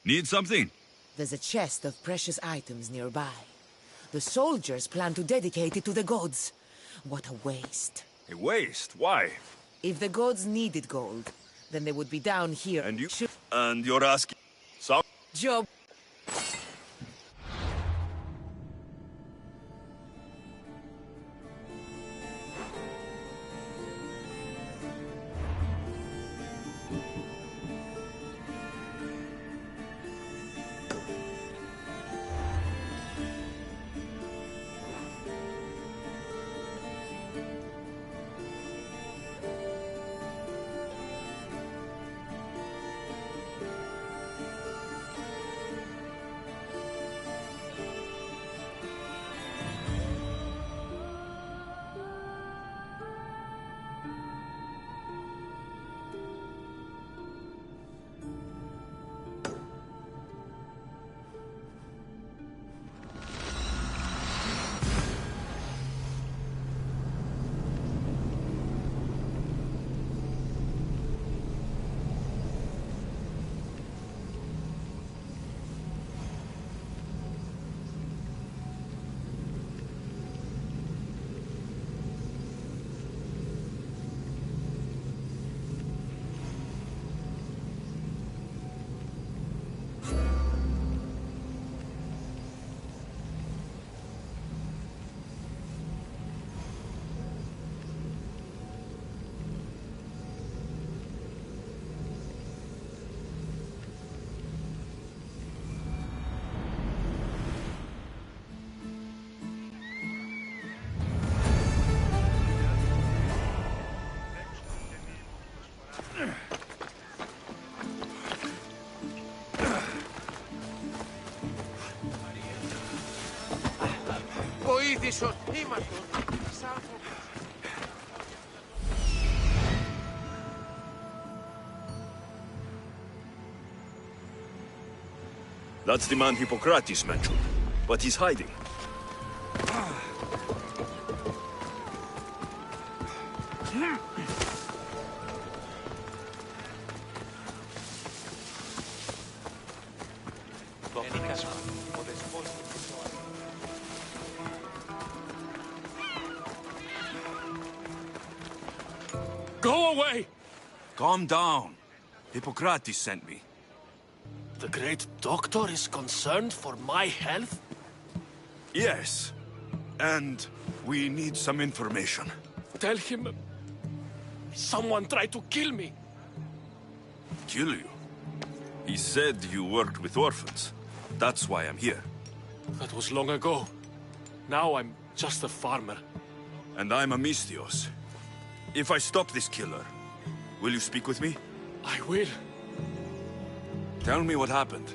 Need something? There's a chest of precious items nearby. The soldiers plan to dedicate it to the gods. What a waste. A waste? Why? If the gods needed gold, then they would be down here. And you? And you're asking... Some... Job. Βοήθησος, ήμαρτον. That's the man Hippocrates mentioned, but he's hiding. Go away! Calm down. Hippocrates sent me. The great doctor is concerned for my health? Yes. And we need some information. Tell him... someone tried to kill me. Kill you? He said you worked with orphans. That's why I'm here. That was long ago. Now I'm just a farmer. And I'm Amistios. If I stop this killer, will you speak with me? I will. Tell me what happened.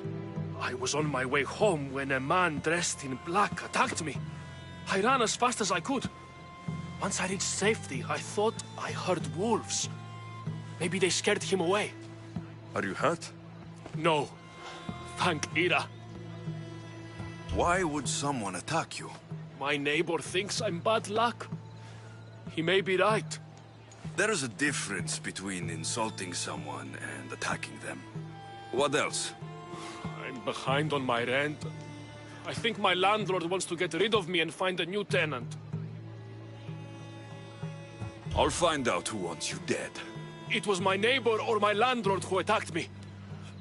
I was on my way home when a man dressed in black attacked me. I ran as fast as I could. Once I reached safety, I thought I heard wolves. Maybe they scared him away. Are you hurt? No. Thank Ira. Why would someone attack you? My neighbor thinks I'm bad luck. He may be right. There is a difference between insulting someone and attacking them. What else? I'm behind on my rent. I think my landlord wants to get rid of me and find a new tenant. I'll find out who wants you dead. It was my neighbor or my landlord who attacked me.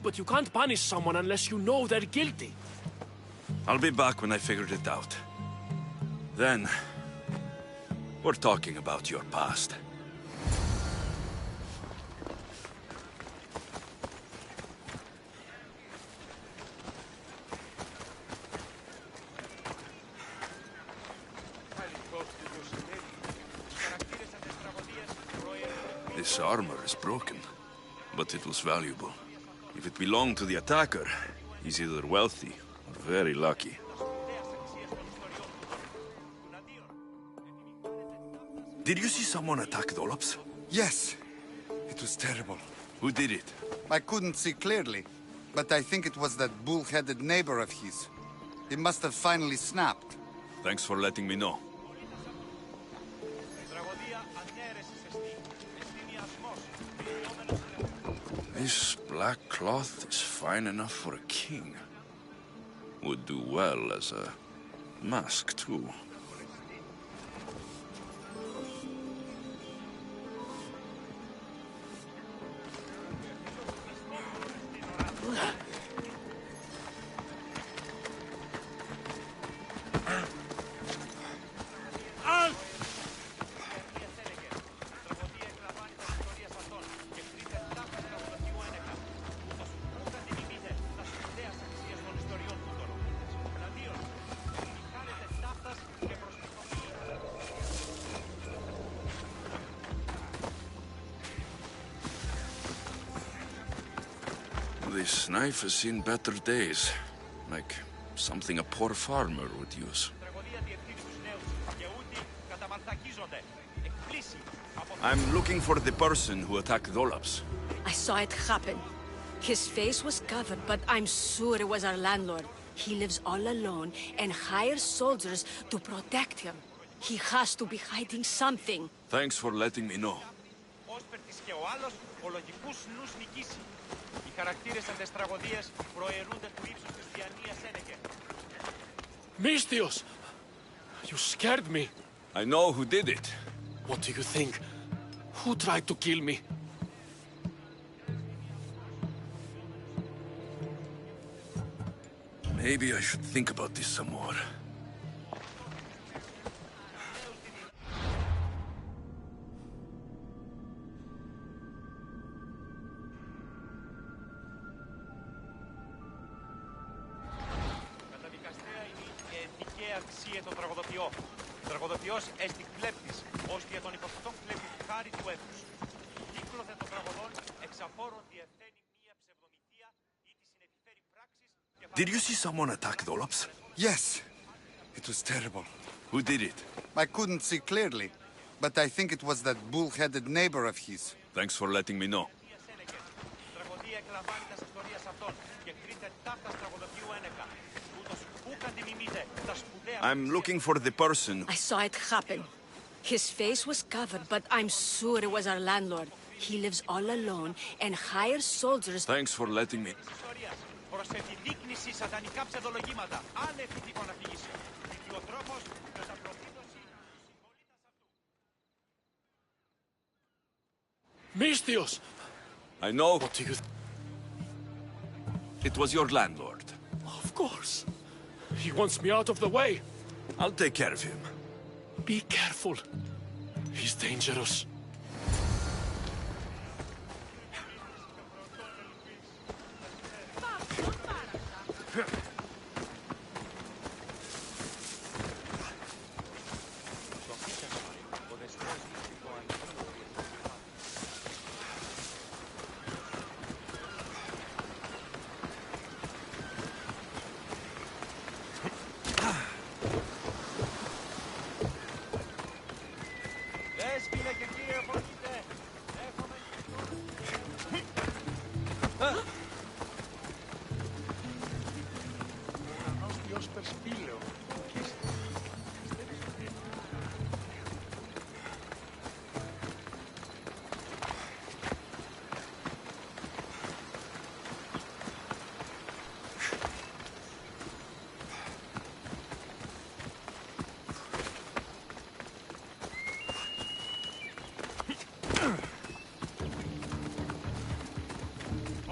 But you can't punish someone unless you know they're guilty. I'll be back when I figured it out. Then, we're talking about your past. This armor is broken, but it was valuable. If it belonged to the attacker, he's either wealthy or very lucky. Did you see someone attack Dolops? Yes. It was terrible. Who did it? I couldn't see clearly, but I think it was that bull-headed neighbor of his. He must have finally snapped. Thanks for letting me know. This black cloth is fine enough for a king. Would do well as a mask, too. This knife has seen better days. Like something a poor farmer would use. I'm looking for the person who attacked Dolops. I saw it happen. His face was covered, but I'm sure it was our landlord. He lives all alone and hires soldiers to protect him. He has to be hiding something. Thanks for letting me know. Mistios! You scared me. I know who did it. What do you think? Who tried to kill me? Maybe I should think about this some more. Did you see someone attack Dolops? Yes. It was terrible. Who did it? I couldn't see clearly, but I think it was that bull-headed neighbor of his. Thanks for letting me know. I'm looking for the person. I saw it happen. His face was covered, but I'm sure it was our landlord. He lives all alone and hires soldiers. Thanks for letting me. Mistios! I know. What do you... It was your landlord. Of course. He wants me out of the way. I'll take care of him. Be careful. He's dangerous.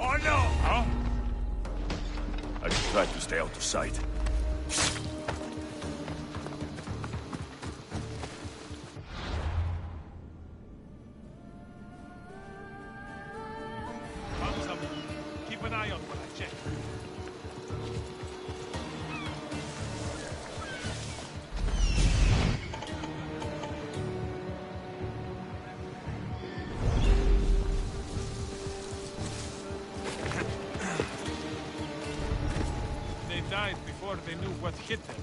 Oh no! Huh? I should try to stay out of sight. Keep an eye on what I check. They died before they knew what hit them.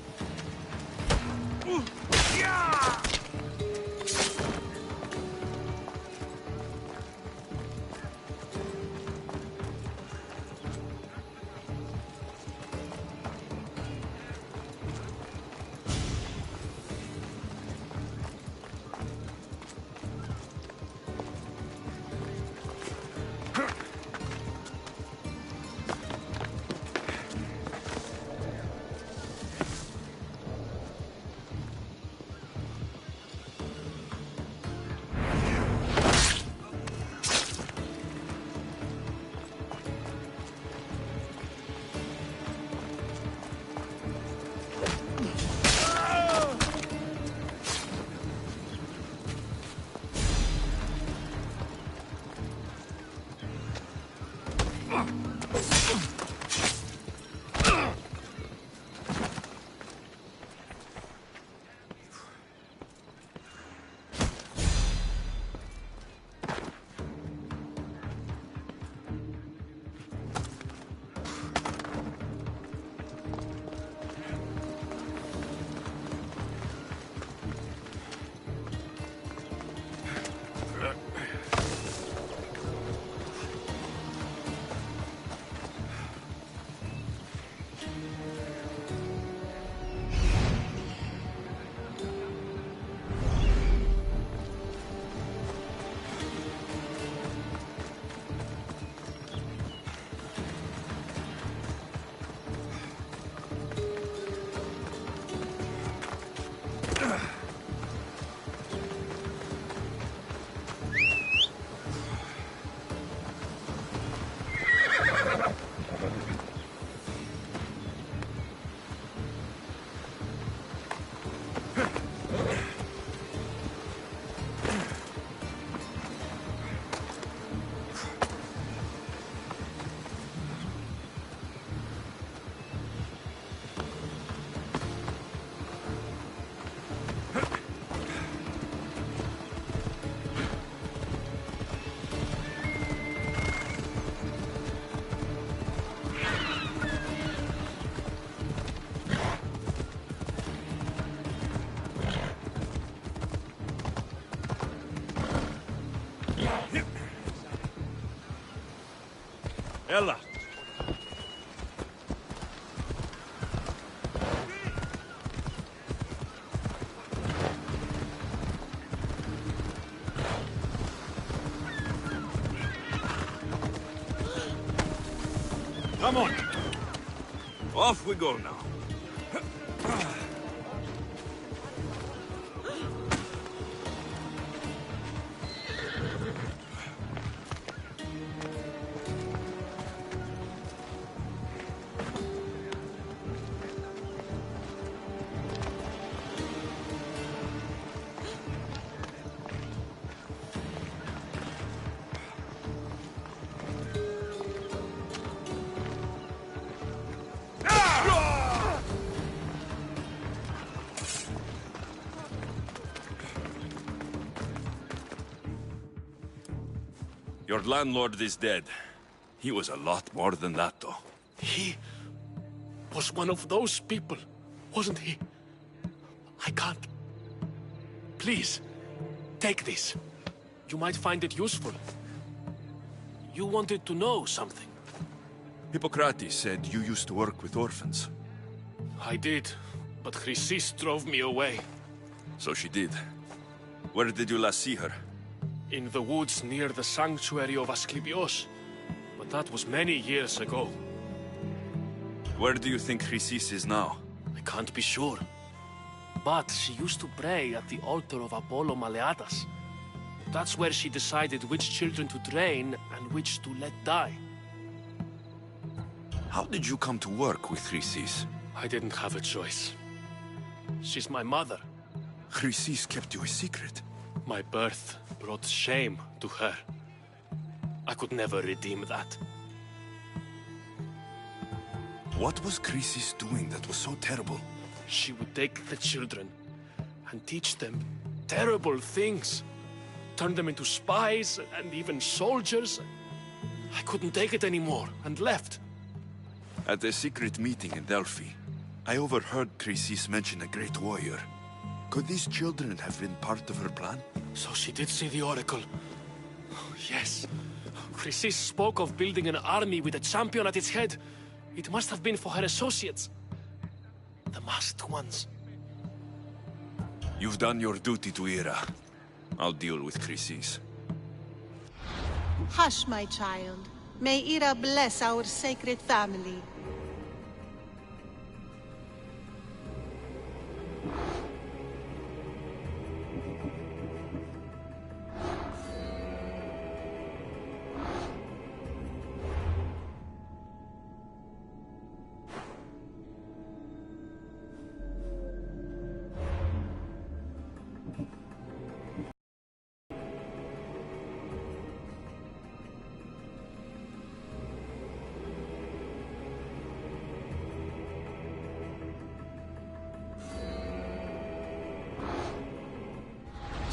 Ella! Come on! Off we go now. Your landlord is dead. He was a lot more than that, though. He was one of those people, wasn't he? I can't. Please, take this. You might find it useful. You wanted to know something. Hippocrates said you used to work with orphans. I did, but Chrysis drove me away. So she did. Where did you last see her? In the woods near the sanctuary of Asclepios. But that was many years ago. Where do you think Chrysis is now? I can't be sure. But she used to pray at the altar of Apollo Maleatas. That's where she decided which children to train and which to let die. How did you come to work with Chrysis? I didn't have a choice. She's my mother. Chrysis kept you a secret. My birth brought shame to her. I could never redeem that. What was Chrysis doing that was so terrible? She would take the children and teach them terrible things. Turn them into spies and even soldiers. I couldn't take it anymore and left. At a secret meeting in Delphi, I overheard Chrysis mention a great warrior. Could these children have been part of her plan? So she did see the Oracle. Yes. Chrysis spoke of building an army with a champion at its head. It must have been for her associates. The masked ones. You've done your duty to Ira. I'll deal with Chrysis. Hush, my child. May Ira bless our sacred family.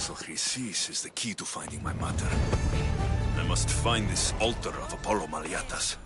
So Chrysis is the key to finding my mother. I must find this altar of Apollo Maliatas.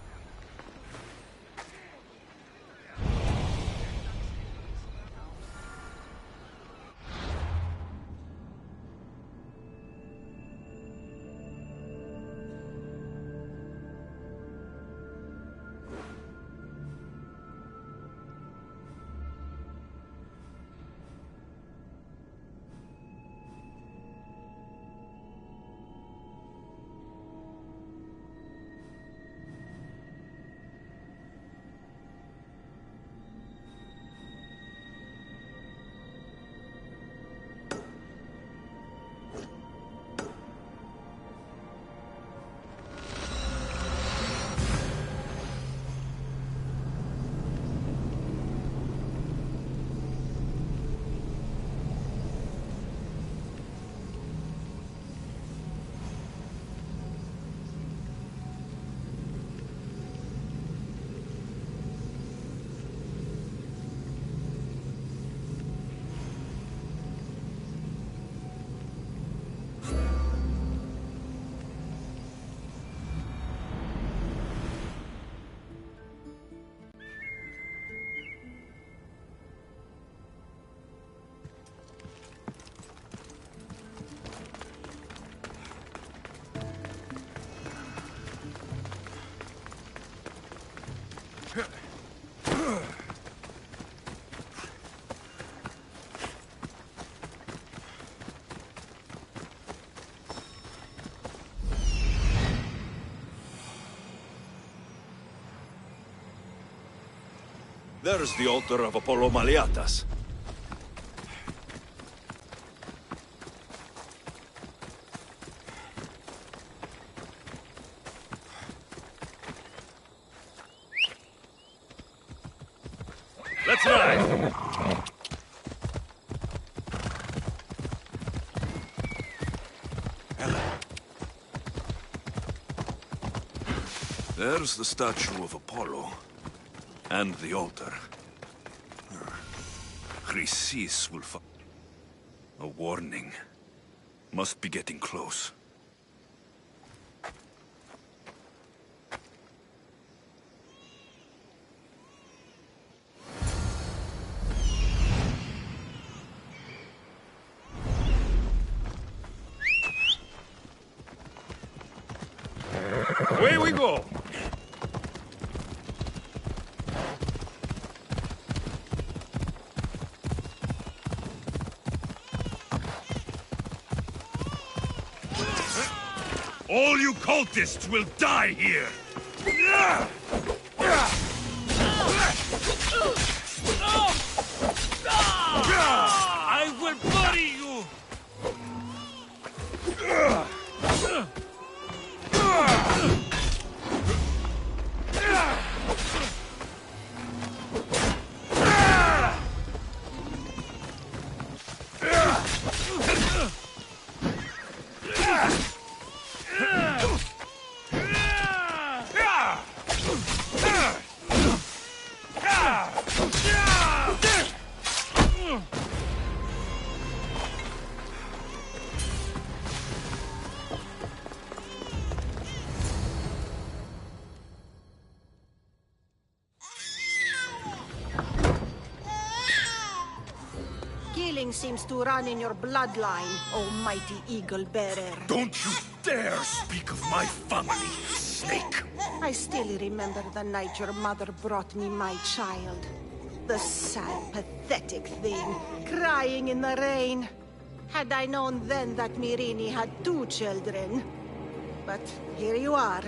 There's the altar of Apollo Maliatas. Let's ride! There's the statue of Apollo. And the altar. Chrysis will find... A warning. Must be getting close. Away we go! All you cultists will die here! I will bury you! Killing seems to run in your bloodline, oh mighty eagle bearer. Don't you dare speak of my family, snake! I still remember the night your mother brought me my child. The sad, pathetic thing, crying in the rain. Had I known then that Myrini had 2 children. But here you are.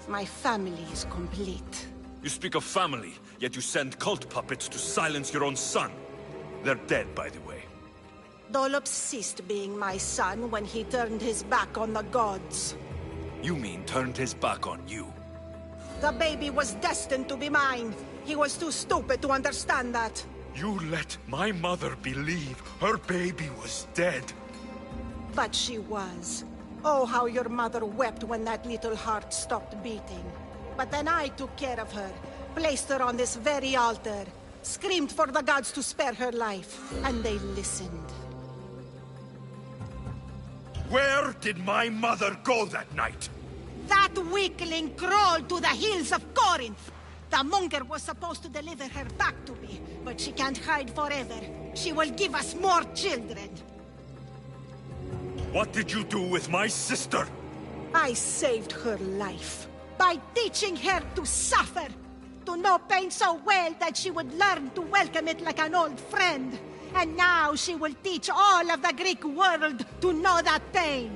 My family is complete. You speak of family, yet you send cult puppets to silence your own son. They're dead, by the way. Dolops ceased being my son when he turned his back on the gods. You mean turned his back on you? The baby was destined to be mine. He was too stupid to understand that. You let my mother believe her baby was dead. But she was. Oh, how your mother wept when that little heart stopped beating. But then I took care of her, placed her on this very altar, screamed for the gods to spare her life, and they listened. Where did my mother go that night? That weakling crawled to the hills of Corinth. The monger was supposed to deliver her back to me, but she can't hide forever. She will give us more children. What did you do with my sister? I saved her life by teaching her to suffer, to know pain so well that she would learn to welcome it like an old friend. And now she will teach all of the Greek world to know that pain.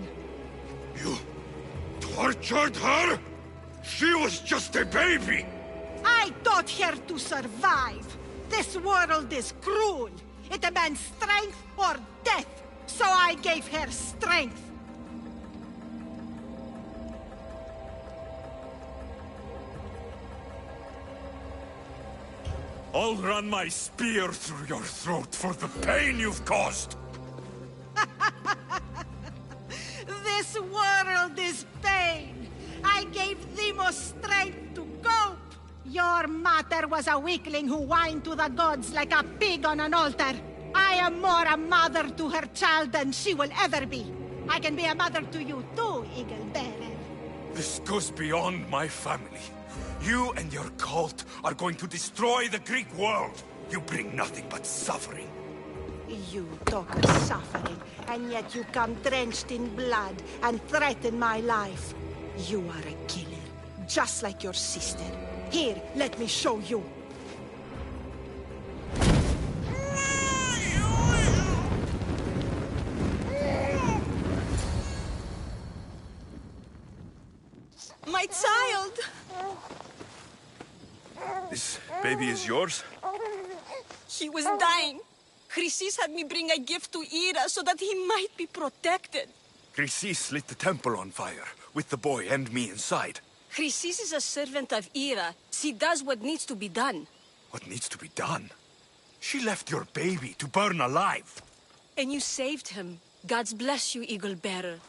You tortured her? She was just a baby! I taught her to survive. This world is cruel. It demands strength or death. So I gave her strength. I'll run my spear through your throat for the pain you've caused! This world is pain. I gave Demos strength to cope. Your mater was a weakling who whined to the gods like a pig on an altar. I am more a mother to her child than she will ever be. I can be a mother to you too, Eagle Bearer. This goes beyond my family. You and your cult are going to destroy the Greek world. You bring nothing but suffering. You talk of suffering, and yet you come drenched in blood and threaten my life. You are a killer, just like your sister. Here, let me show you. My child! This baby is yours? He was dying. Chrysis had me bring a gift to Ira so that he might be protected. Chrysis lit the temple on fire, with the boy and me inside. Chrysis is a servant of Ira. She does what needs to be done. What needs to be done? She left your baby to burn alive. And you saved him. God's bless you, Eagle Bearer.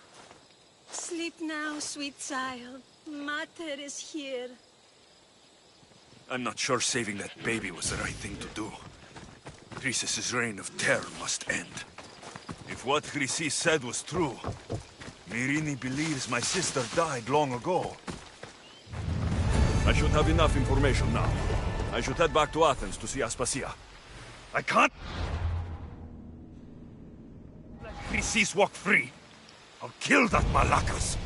Sleep now, sweet child. Mater is here. I'm not sure saving that baby was the right thing to do. Chrysis' reign of terror must end. If what Chrysis said was true, Myrini believes my sister died long ago. I should have enough information now. I should head back to Athens to see Aspasia. I can't let Chrysis walk free. I'll kill that Malakas.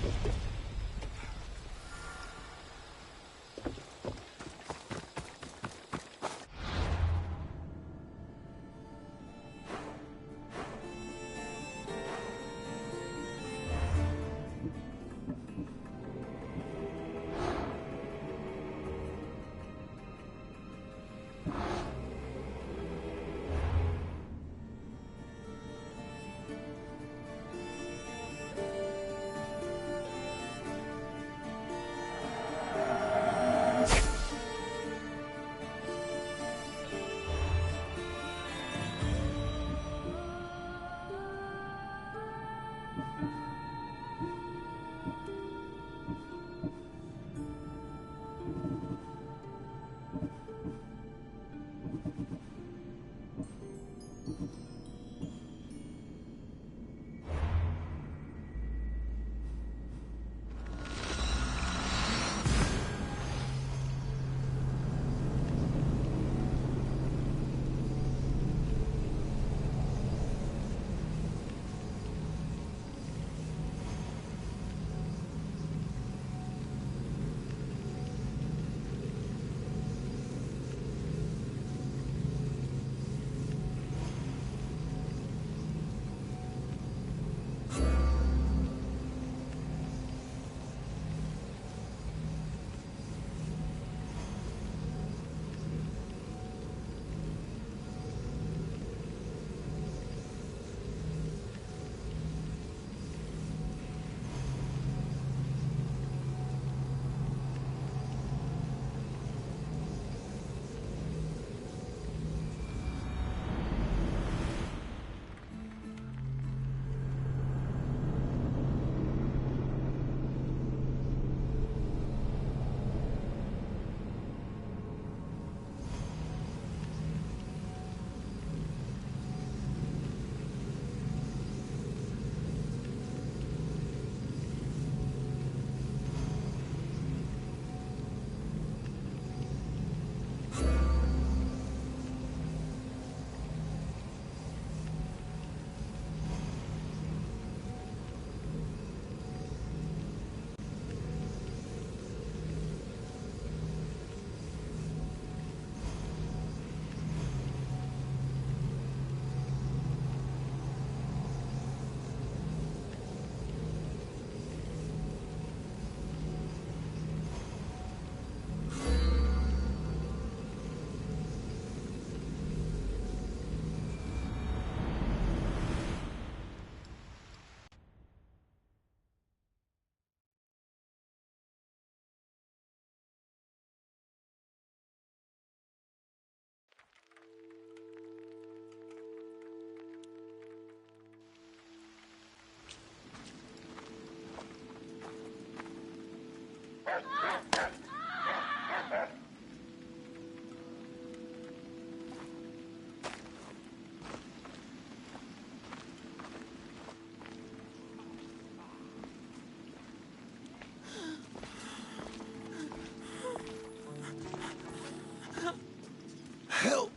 Help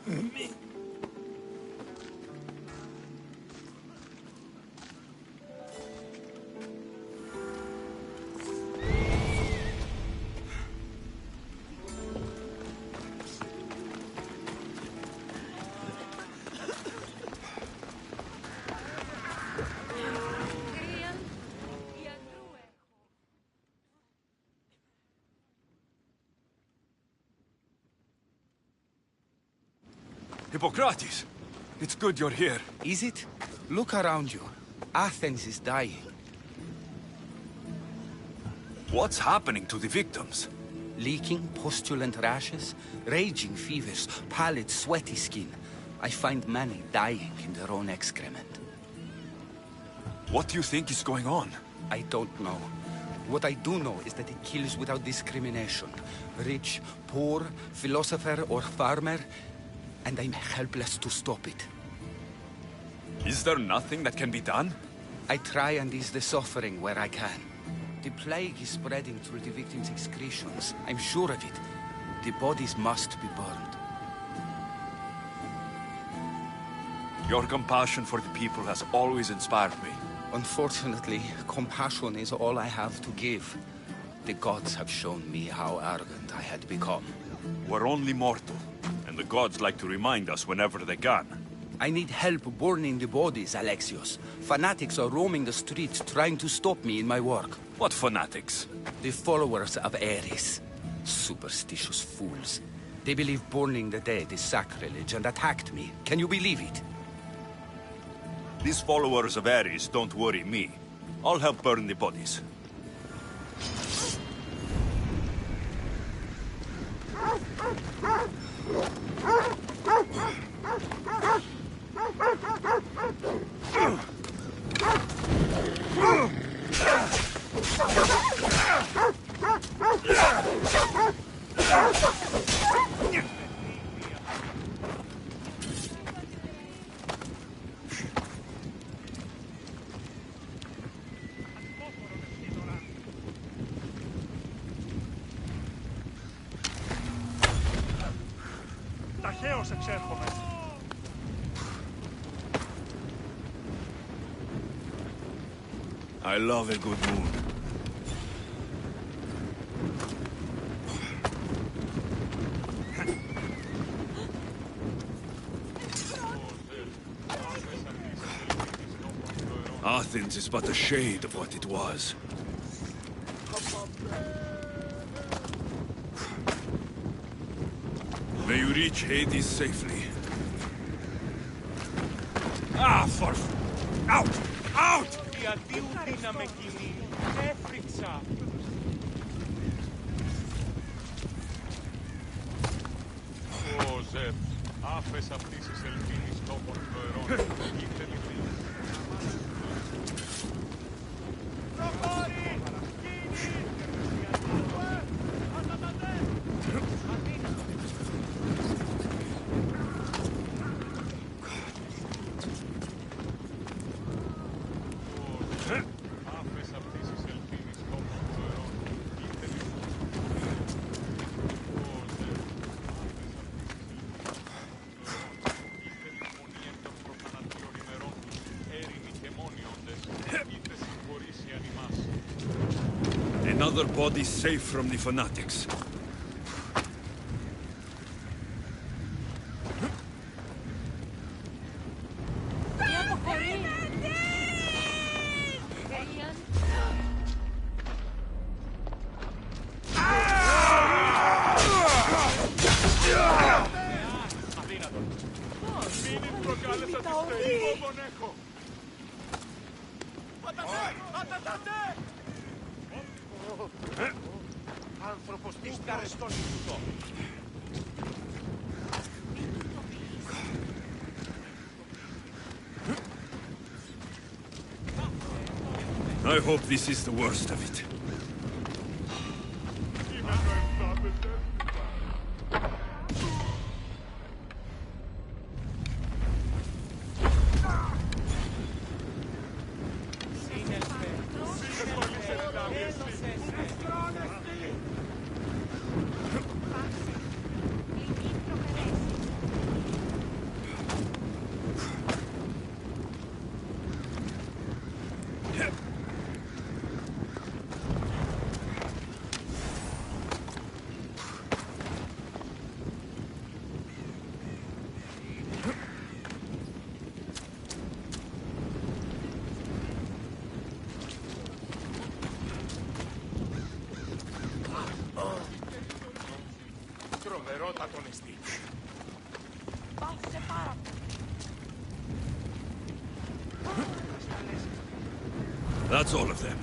me. Hippocrates! It's good you're here. Is it? Look around you. Athens is dying. What's happening to the victims? Leaking, postulant rashes, raging fevers, pallid, sweaty skin. I find many dying in their own excrement. What do you think is going on? I don't know. What I do know is that it kills without discrimination. Rich, poor, philosopher or farmer, and I'm helpless to stop it. Is there nothing that can be done? I try and ease the suffering where I can. The plague is spreading through the victims' excretions. I'm sure of it. The bodies must be burned. Your compassion for the people has always inspired me. Unfortunately, compassion is all I have to give. The gods have shown me how arrogant I had become. We're only mortal, and the gods like to remind us whenever they can. I need help burning the bodies, Alexios. Fanatics are roaming the streets trying to stop me in my work. What fanatics? The followers of Ares. Superstitious fools. They believe burning the dead is sacrilege and attacked me. Can you believe it? These followers of Ares don't worry me. I'll help burn the bodies. Ταχαίως εξέρχομαι. I love a good moon. Athens is but a shade of what it was. May you reach Hades safely. Ah, for... Out! Out! Η αντίου δύναμε κοινή. Έφρυξα. Ο Ζεύ, άφες αυτής της ελπίνης τόπων φλοερών. Ήρθε λυπή. Προχώρη! Another body safe from the fanatics. Άνθρωπος της καρεστών του. I hope this is the worst of it. Τρομερότατον εστί. That's all of them.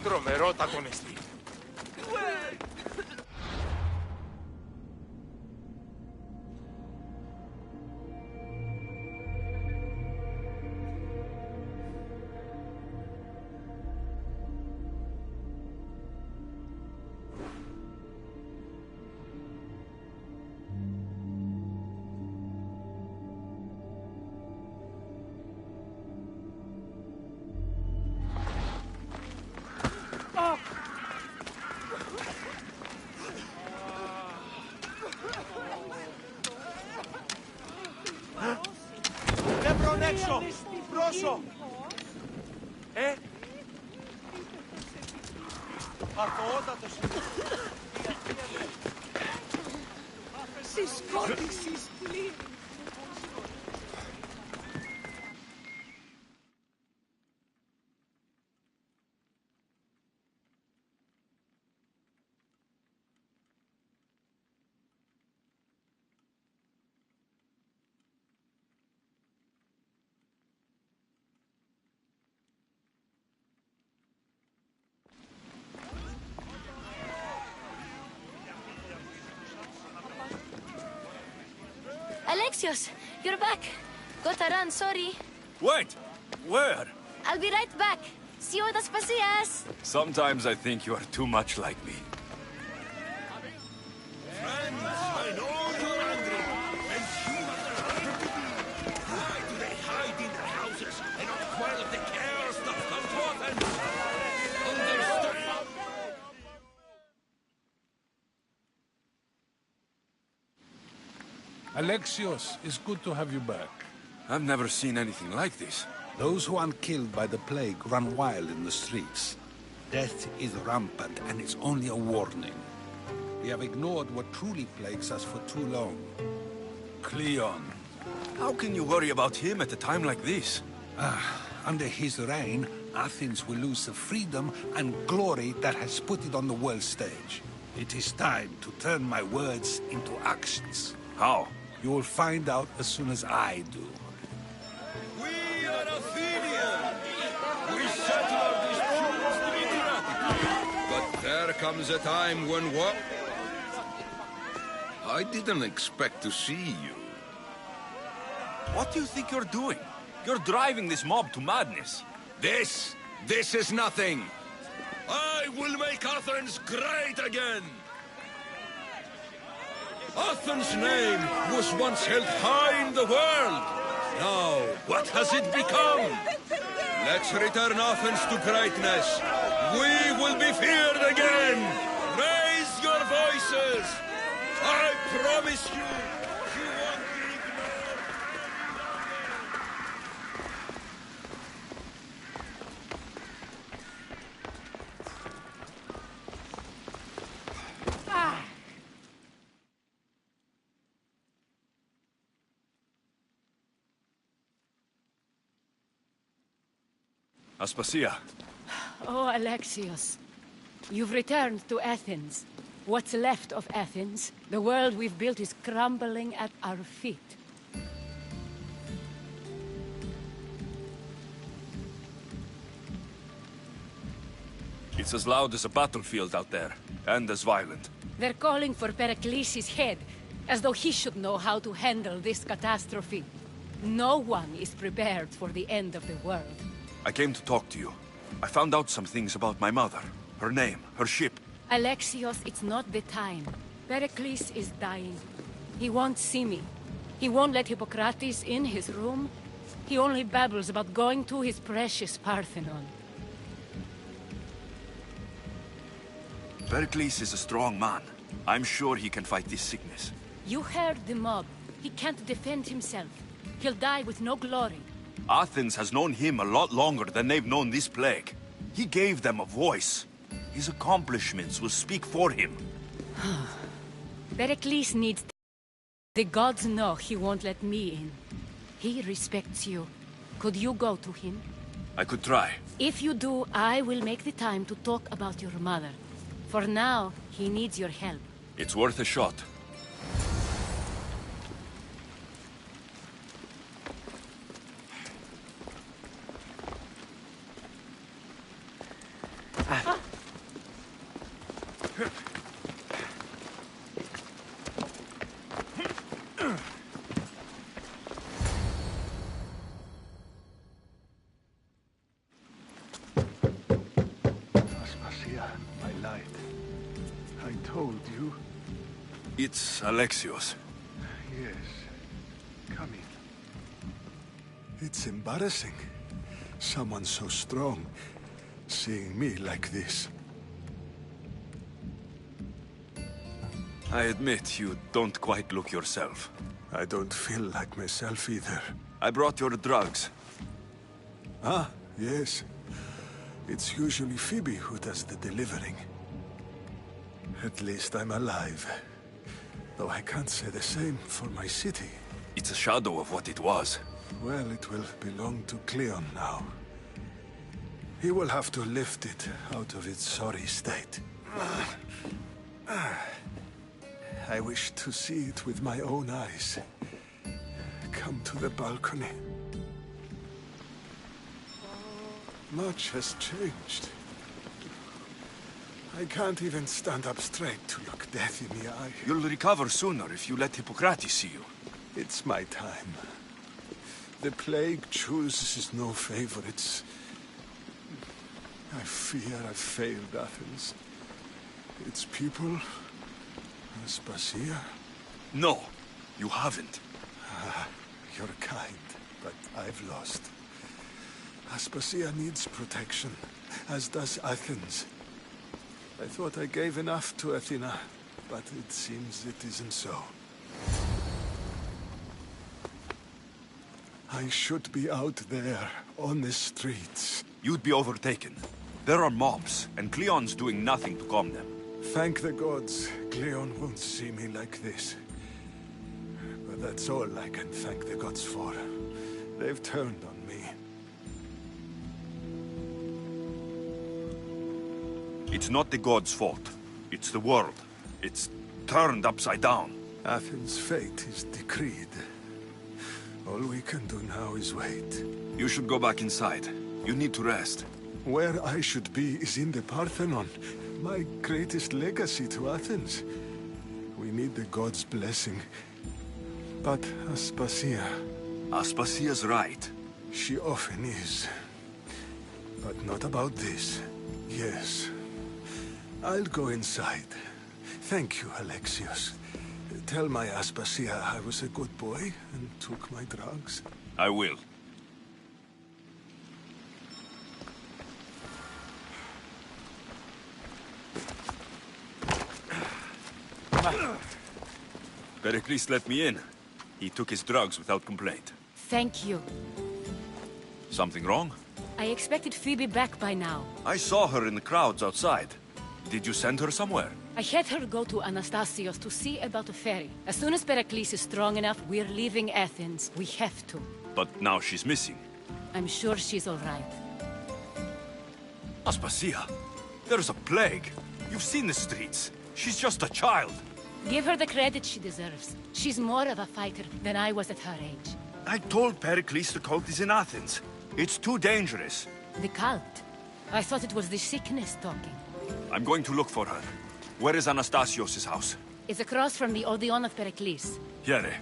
Τρομερότατον εστί. Νεύρον έξω! Πρόσω! Αθωότατος! Συσκότησης πλήρη! Alexios, you're back. Got to run, sorry. Wait! Where? I'll be right back. See you das pasillas. Sometimes I think you are too much like me. Alexios, it's good to have you back. I've never seen anything like this. Those who aren't killed by the plague run wild in the streets. Death is rampant, and it's only a warning. We have ignored what truly plagues us for too long. Cleon. How can you worry about him at a time like this? Under his reign, Athens will lose the freedom and glory that has put it on the world stage. It is time to turn my words into actions. How? You will find out as soon as I do. We are Athenians! We settle our disputes democratically. But there comes a time when what? I didn't expect to see you. What do you think you're doing? You're driving this mob to madness. This is nothing. I will make Athens great again. Athens' name was once held high in the world. Now, what has it become? Let's return Athens to greatness. We will be feared again. Raise your voices. I promise you, you won't be ignored. Aspasia. Oh, Alexios. You've returned to Athens. What's left of Athens, the world we've built is crumbling at our feet. It's as loud as a battlefield out there, and as violent. They're calling for Pericles' head, as though he should know how to handle this catastrophe. No one is prepared for the end of the world. I came to talk to you. I found out some things about my mother. Her name, her ship. Alexios, it's not the time. Pericles is dying. He won't see me. He won't let Hippocrates in his room. He only babbles about going to his precious Parthenon. Pericles is a strong man. I'm sure he can fight this sickness. You heard the mob. He can't defend himself. He'll die with no glory. Athens has known him a lot longer than they've known this plague. He gave them a voice. His accomplishments will speak for him. Pericles needs... The gods know he won't let me in. He respects you. Could you go to him? I could try. If you do, I will make the time to talk about your mother. For now, he needs your help. It's worth a shot. My light. I told you. It's Alexios. Yes. Come in. It's embarrassing. Someone so strong, seeing me like this. I admit you don't quite look yourself. I don't feel like myself either. I brought your drugs. Ah, yes. It's usually Phoebe who does the delivering. At least I'm alive. Though I can't say the same for my city. It's a shadow of what it was. Well, it will belong to Cleon now. He will have to lift it out of its sorry state. I wish to see it with my own eyes. Come to the balcony. Much has changed. I can't even stand up straight to look death in the eye. You'll recover sooner if you let Hippocrates see you. It's my time. The plague chooses no favorites. I fear I've failed Athens. Its people, Aspasia. No, you haven't. You're kind, but I've lost. Aspasia needs protection, as does Athens. I thought I gave enough to Athena, but it seems it isn't so. I should be out there, on the streets. You'd be overtaken. There are mobs, and Cleon's doing nothing to calm them. Thank the gods, Cleon won't see me like this. But that's all I can thank the gods for. They've turned on me. It's not the gods' fault. It's the world. It's turned upside down. Athens' fate is decreed. All we can do now is wait. You should go back inside. You need to rest. Where I should be is in the Parthenon, my greatest legacy to Athens. We need the gods' blessing. But Aspasia... Aspasia's right. She often is. But not about this. Yes. I'll go inside. Thank you, Alexios. Tell my Aspasia I was a good boy and took my drugs. I will. Pericles let me in. He took his drugs without complaint. Thank you. Something wrong? I expected Phoebe back by now. I saw her in the crowds outside. Did you send her somewhere? I had her go to Anastasios to see about a ferry. As soon as Pericles is strong enough, we're leaving Athens. We have to. But now she's missing. I'm sure she's all right. Aspasia, there's a plague. You've seen the streets. She's just a child. Give her the credit she deserves. She's more of a fighter than I was at her age. I told Pericles the cult is in Athens. It's too dangerous. The cult? I thought it was the sickness talking. I'm going to look for her. Where is Anastasios' house? It's across from the Odeon of Pericles. Here.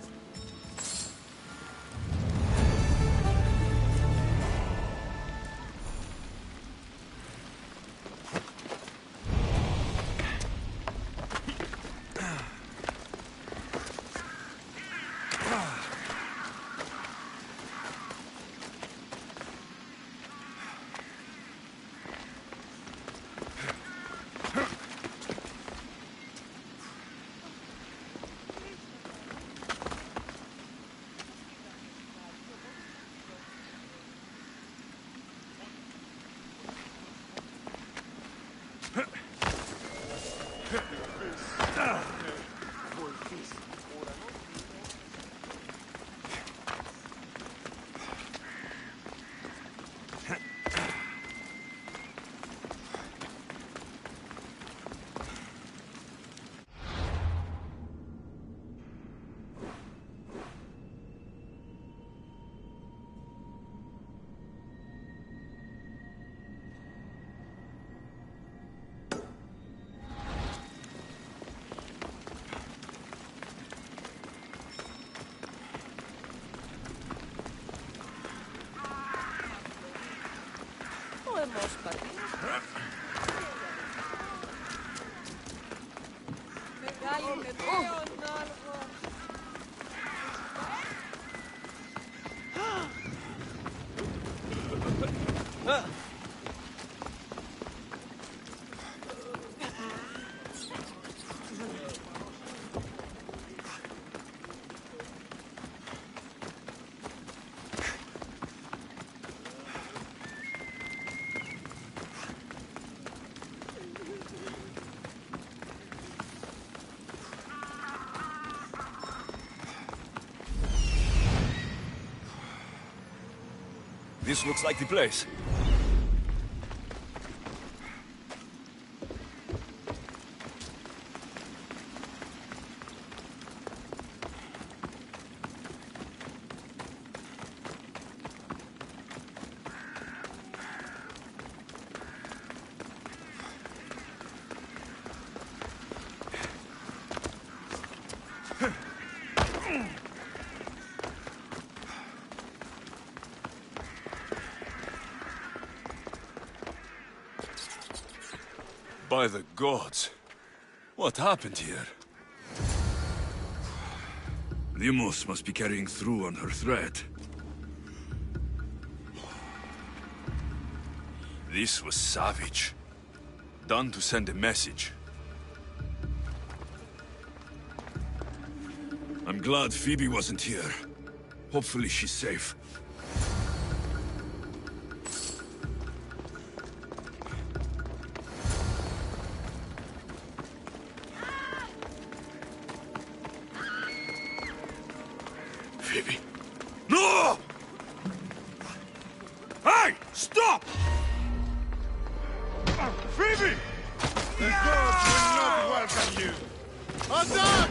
This looks like the place. By the gods, what happened here? Limos must be carrying through on her threat. This was savage. Done to send a message. I'm glad Phoebe wasn't here. Hopefully she's safe. Phoebe. No! Hey! Stop! Phoebe! The gods will not welcome you! Attack!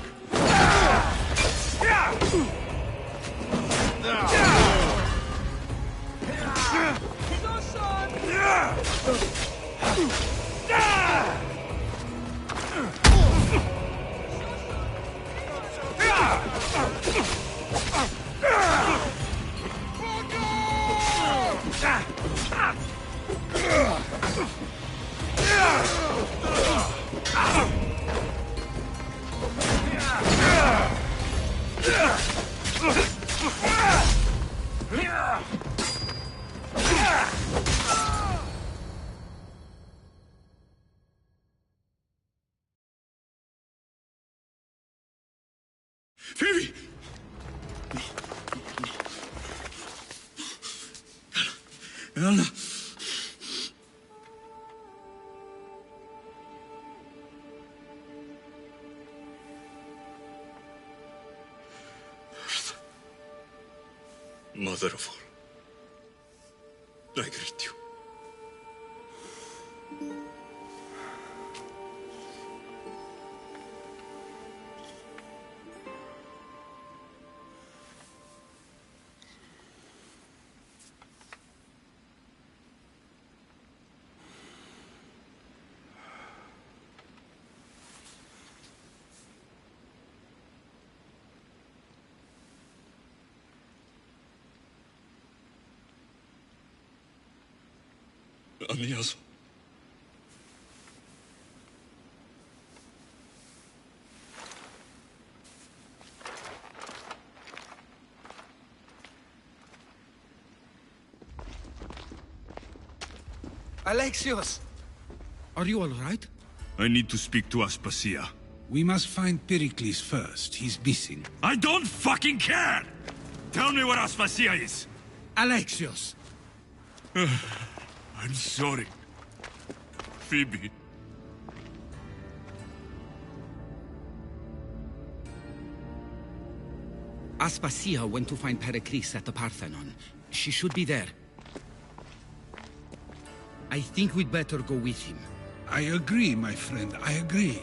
Phoebe! Anna! Mother of all, I greet you. Aniaso. Alexios! Are you all right? I need to speak to Aspasia. We must find Pericles first. He's missing. I don't fucking care! Tell me where Aspasia is! Alexios! I'm sorry. Phoebe. Aspasia went to find Pericles at the Parthenon. She should be there. I think we'd better go with him. I agree, my friend. I agree.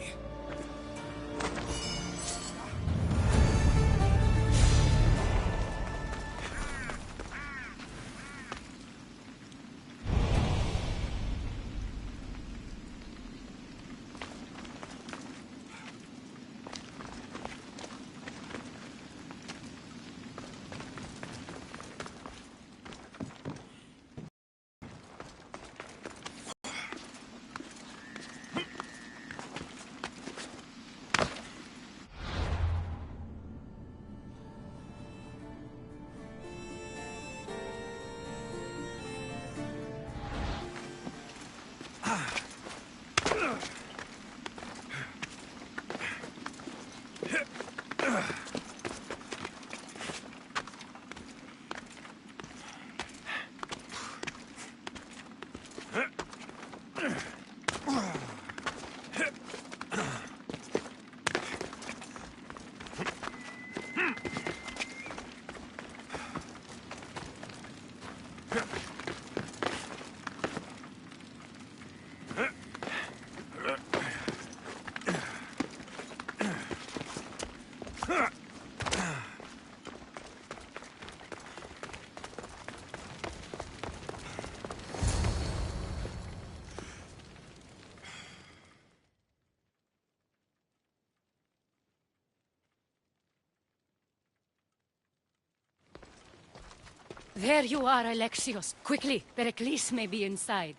There you are, Alexios. Quickly, Pericles may be inside.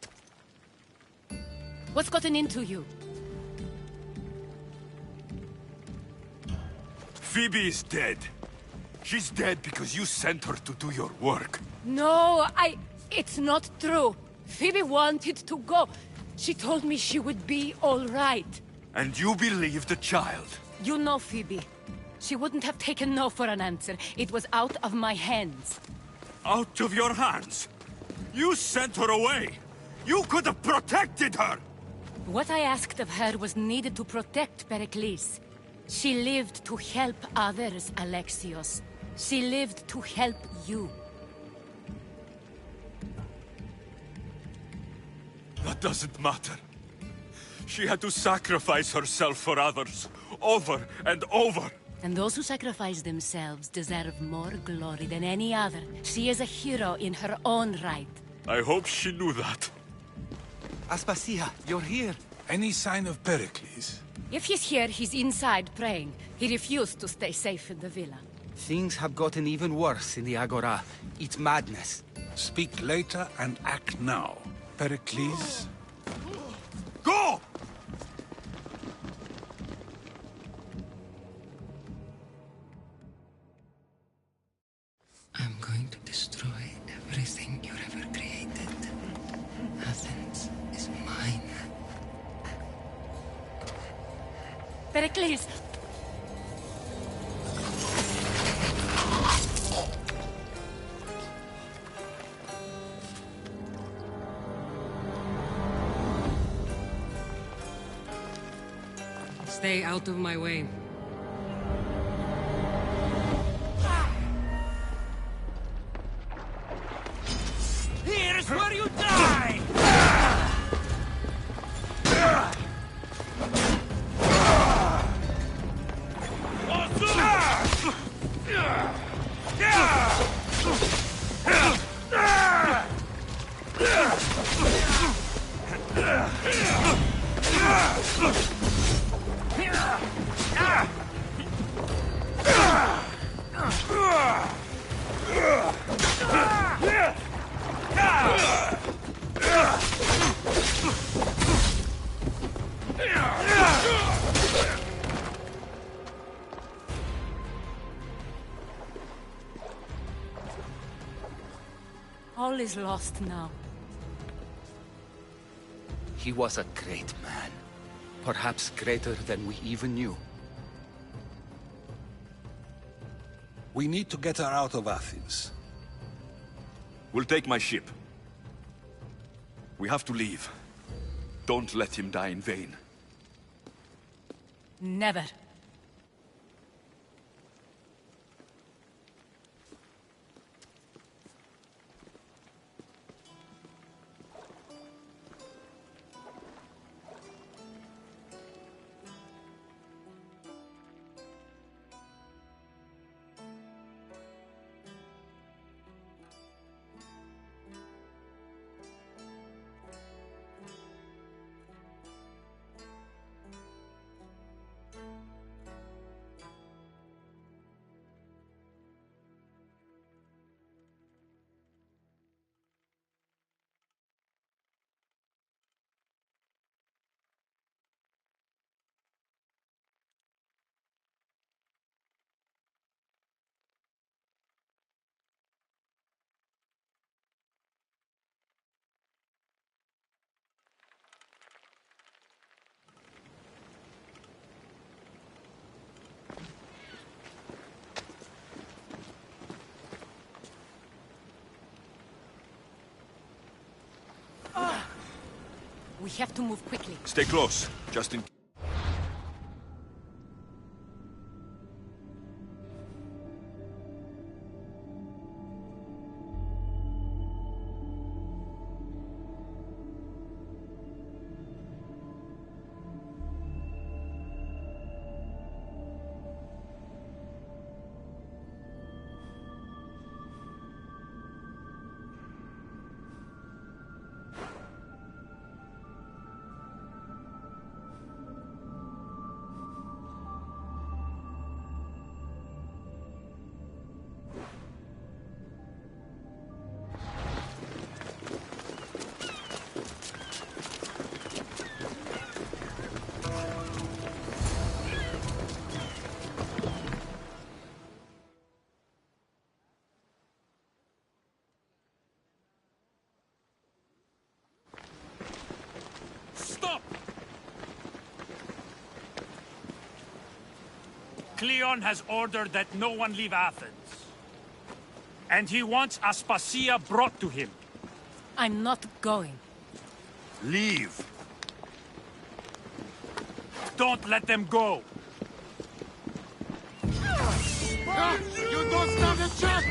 What's gotten into you? Phoebe is dead. She's dead because you sent her to do your work. No, It's not true. Phoebe wanted to go. She told me she would be all right. And you believe the child? You know Phoebe. She wouldn't have taken no for an answer. It was out of my hands. Out of your hands? You sent her away! You could have protected her! What I asked of her was needed to protect Pericles. She lived to help others, Alexios. She lived to help you. That doesn't matter. She had to sacrifice herself for others, over and over. And those who sacrifice themselves deserve more glory than any other. She is a hero in her own right. I hope she knew that. Aspasia, you're here. Any sign of Pericles? If he's here, he's inside praying. He refused to stay safe in the villa. Things have gotten even worse in the Agora. It's madness. Speak later and act now. Pericles? Go! I'm going to destroy everything you've ever created. Athens is mine. Pericles! Stay out of my way. Here's where you die! All is lost now. He was a great man. Perhaps greater than we even knew. We need to get her out of Athens. We'll take my ship. We have to leave. Don't let him die in vain. Never. We have to move quickly. Stay close, just in... Cleon has ordered that no one leave Athens. And he wants Aspasia brought to him. I'm not going. Leave. Don't let them go. You don't stand a chance!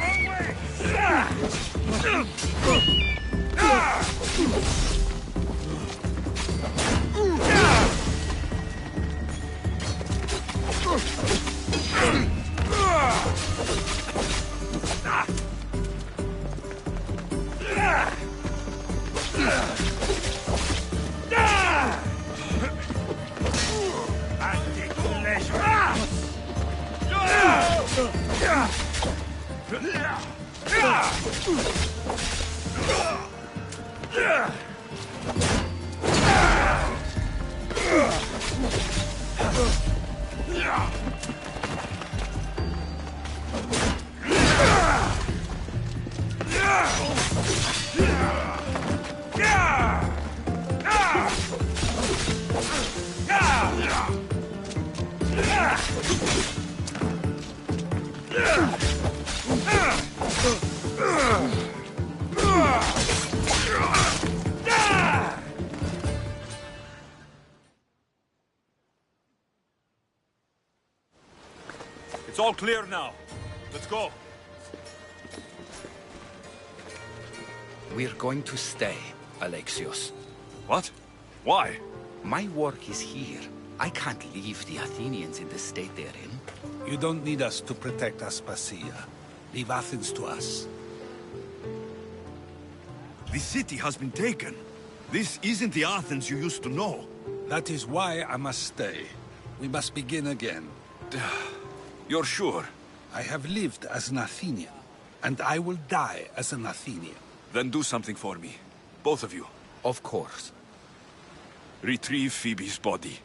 It's all clear now. Let's go. We're going to stay, Alexios. What? Why? My work is here. I can't leave the Athenians in the state they're in. You don't need us to protect Aspasia. Leave Athens to us. The city has been taken. This isn't the Athens you used to know. That is why I must stay. We must begin again. You're sure? I have lived as an Athenian, and I will die as an Athenian. Then do something for me. Both of you. Of course. Retrieve Phoebe's body.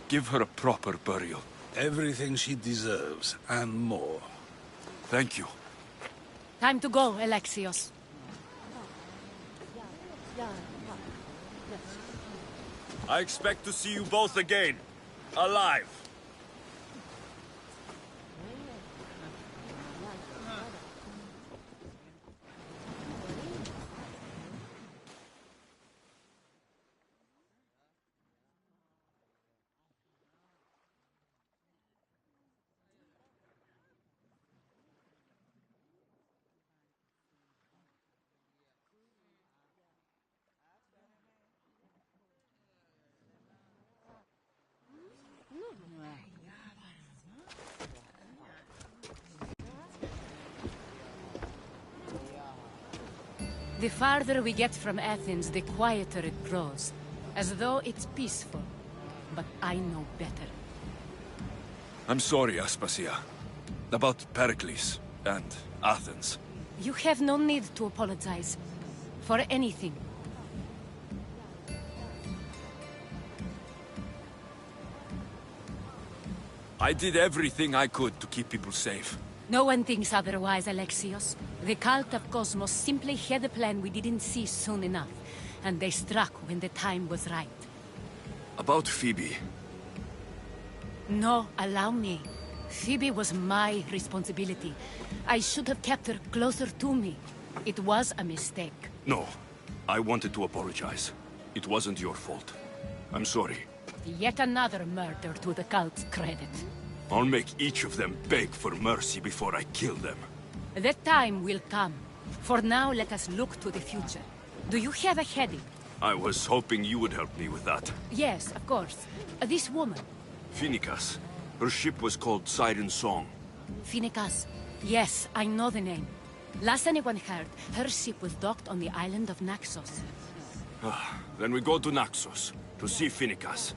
Give her a proper burial. Everything she deserves, and more. Thank you. Time to go, Alexios. I expect to see you both again. Alive. The farther we get from Athens, the quieter it grows. As though it's peaceful. But I know better. I'm sorry, Aspasia. About Pericles and Athens. You have no need to apologize. For anything. I did everything I could to keep people safe. No one thinks otherwise, Alexios. The cult of Cosmos simply had a plan we didn't see soon enough. And they struck when the time was right. About Phoebe. No, allow me. Phoebe was my responsibility. I should have kept her closer to me. It was a mistake. No. I wanted to apologize. It wasn't your fault. I'm sorry. Yet another murder to the cult's credit. I'll make each of them beg for mercy before I kill them. That time will come. For now, let us look to the future. Do you have a heading? I was hoping you would help me with that. Yes, of course. This woman. Finicas. Her ship was called Siren Song. Finicas. Yes, I know the name. Last anyone heard, her ship was docked on the island of Naxos. Then we go to Naxos, to see Finicas.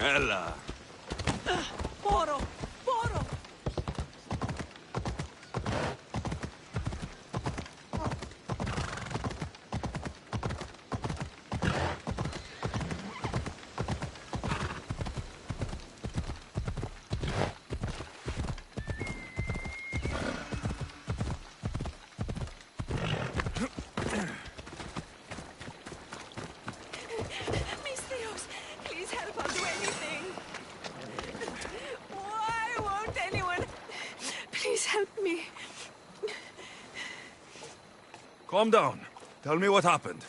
Ella. Poro! Poro! Calm down. Tell me what happened.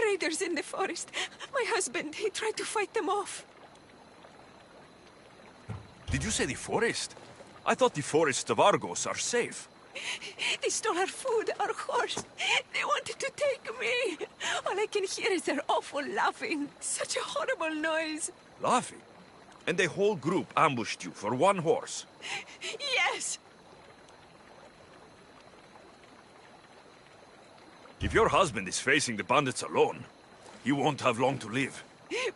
Raiders in the forest. My husband, he tried to fight them off. Did you say the forest? I thought the forests of Argos are safe. They stole our food, our horse. They wanted to take me. All I can hear is their awful laughing. Such a horrible noise. Laughing? And the whole group ambushed you for one horse? Yes. If your husband is facing the bandits alone, he won't have long to live.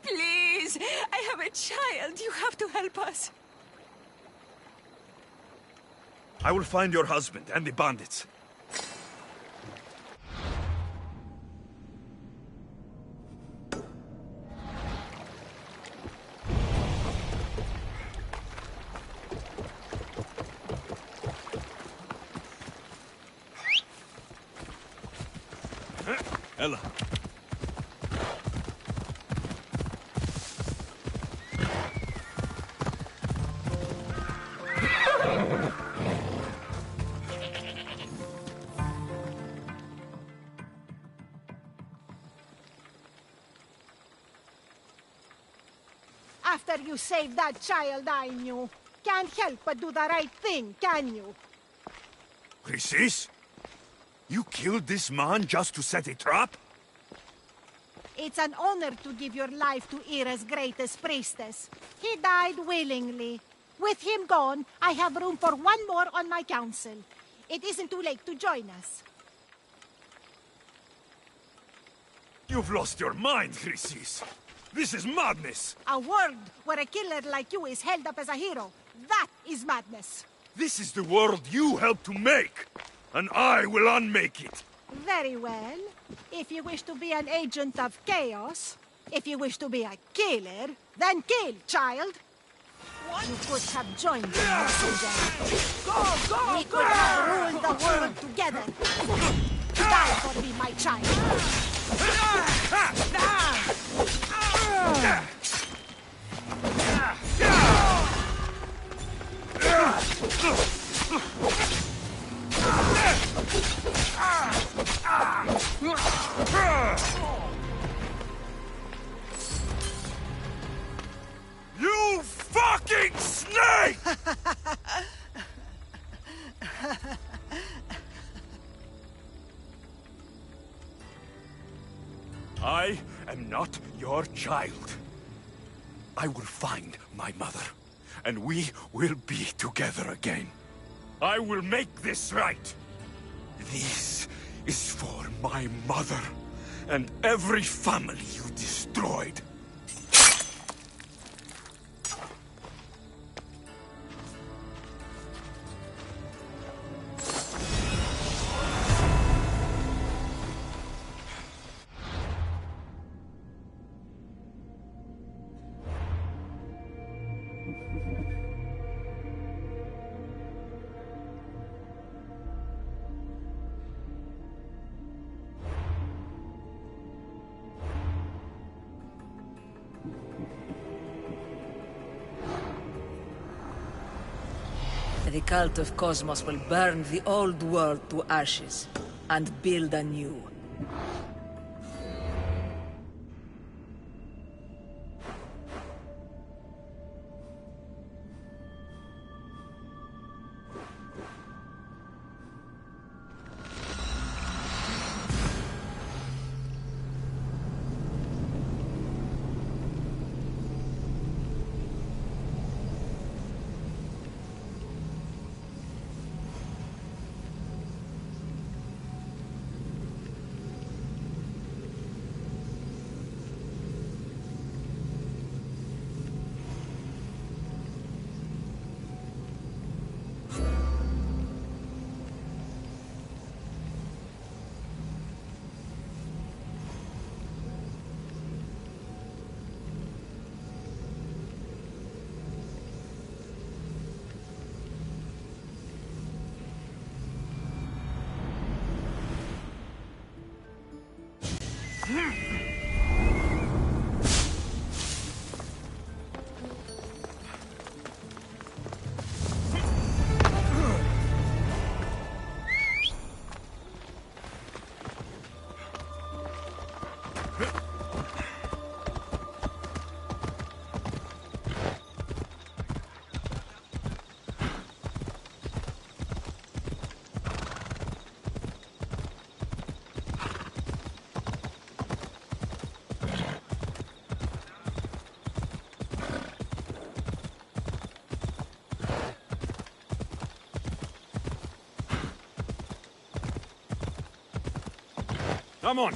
Please, I have a child. You have to help us. I will find your husband and the bandits. Ella. After you saved that child I knew, can't help but do the right thing, can you? Chrysis? You killed this man just to set a trap? It's an honor to give your life to Ira's greatest priestess. He died willingly. With him gone, I have room for one more on my council. It isn't too late to join us. You've lost your mind, Chrysis. This is madness. A world where a killer like you is held up as a hero. That is madness. This is the world you helped to make, and I will unmake it. Very well. If you wish to be an agent of chaos, if you wish to be a killer, then kill, child. You could have joined me, messenger. We could have ruled the world together. Die for me, my child. You fucking snake! I am not your child. I will find my mother, and we will be together again. I will make this right. This is for my mother and every family you destroyed. The cult of Cosmos will burn the old world to ashes and build anew. Come on.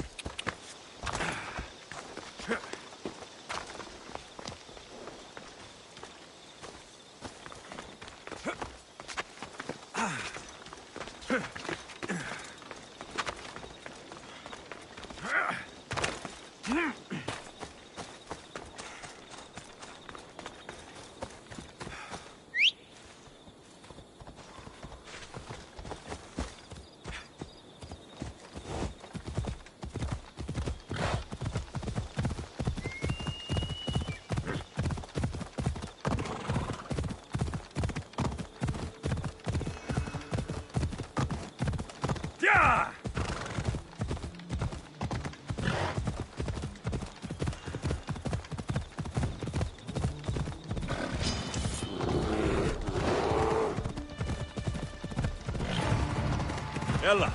Yeah! Ella.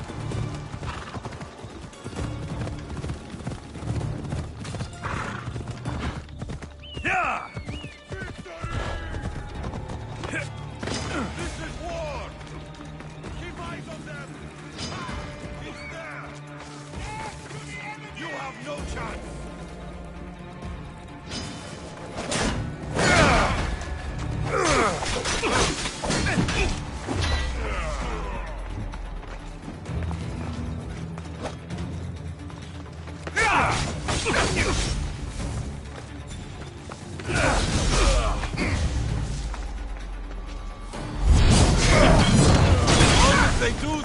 Yeah! This is war! Keep eyes on them! He's there! You have no chance! They do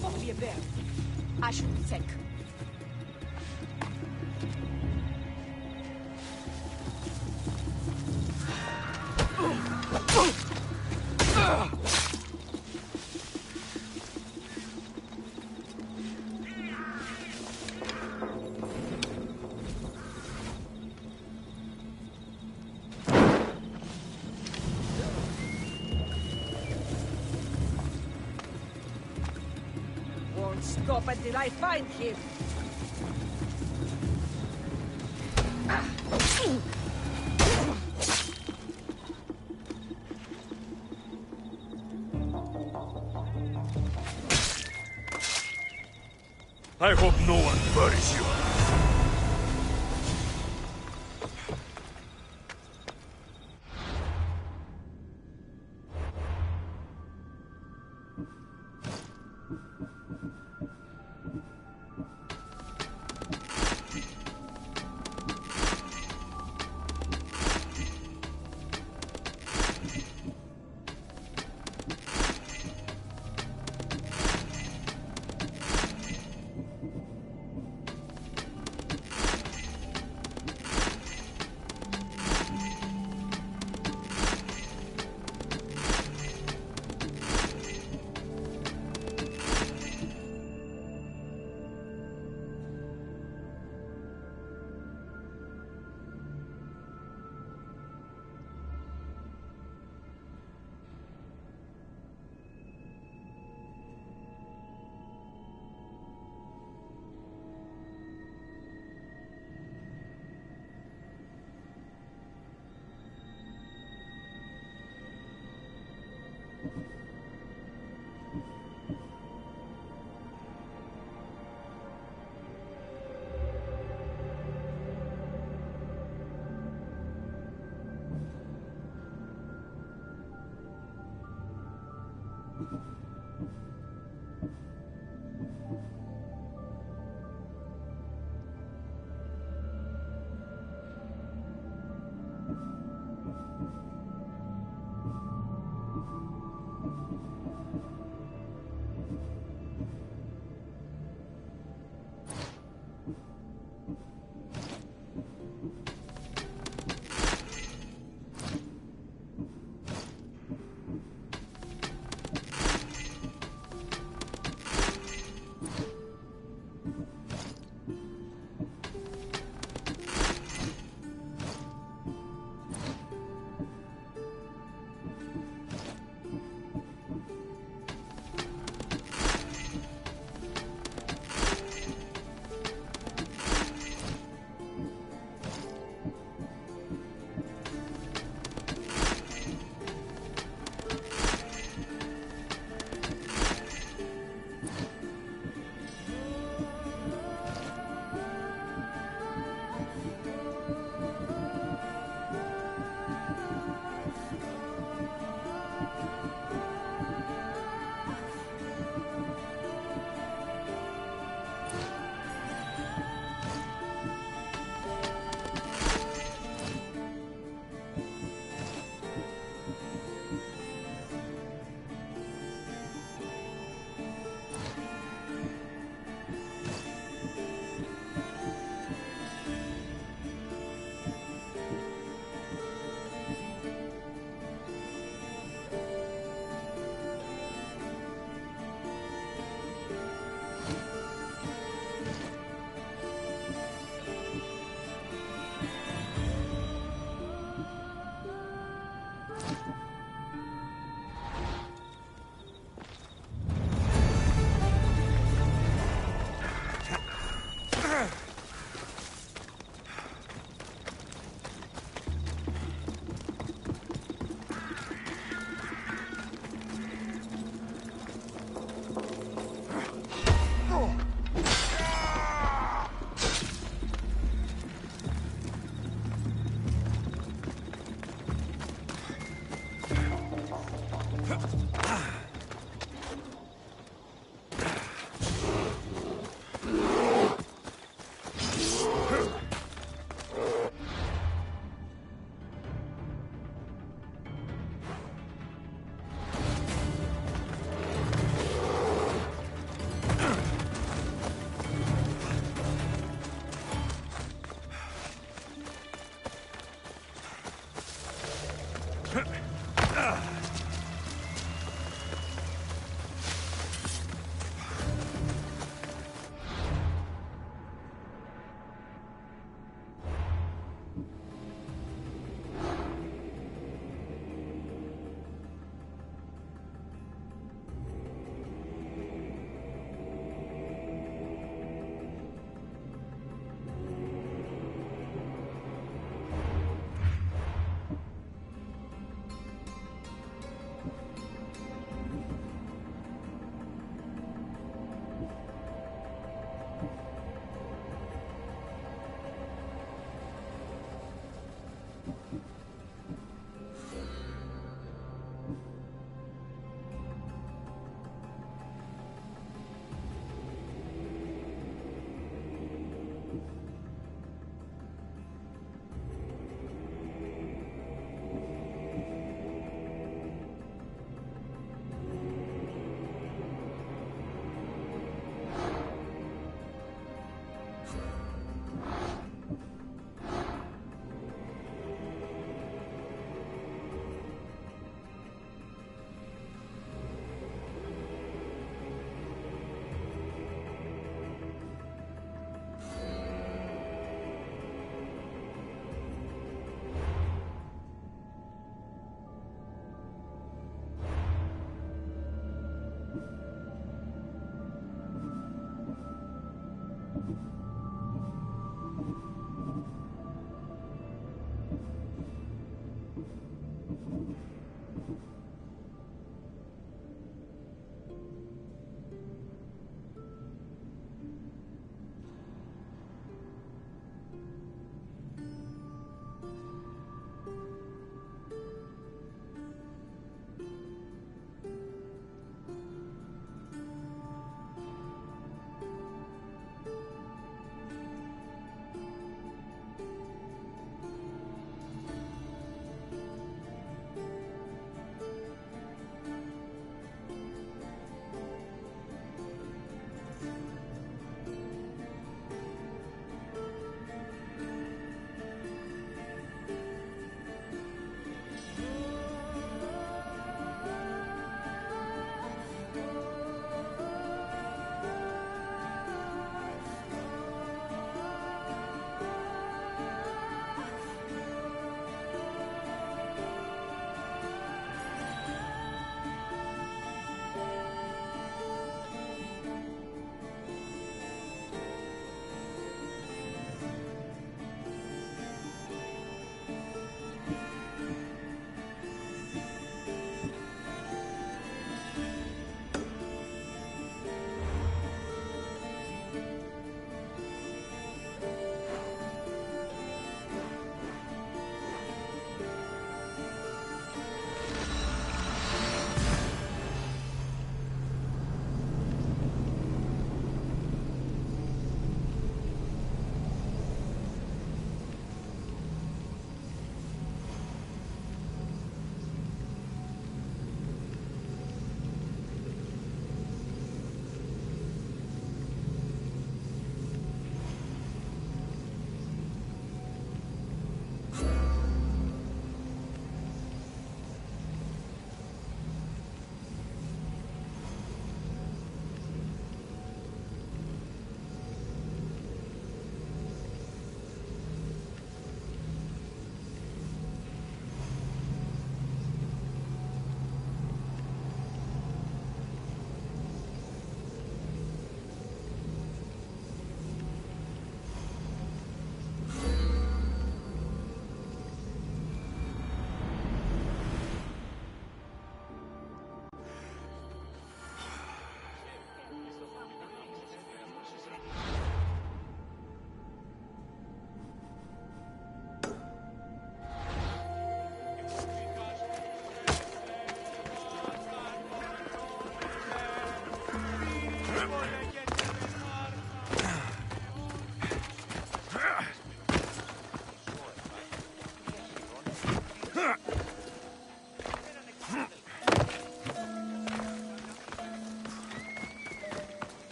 Probably a bear. I should think. Won't stop until I find him. I hope no one buries you.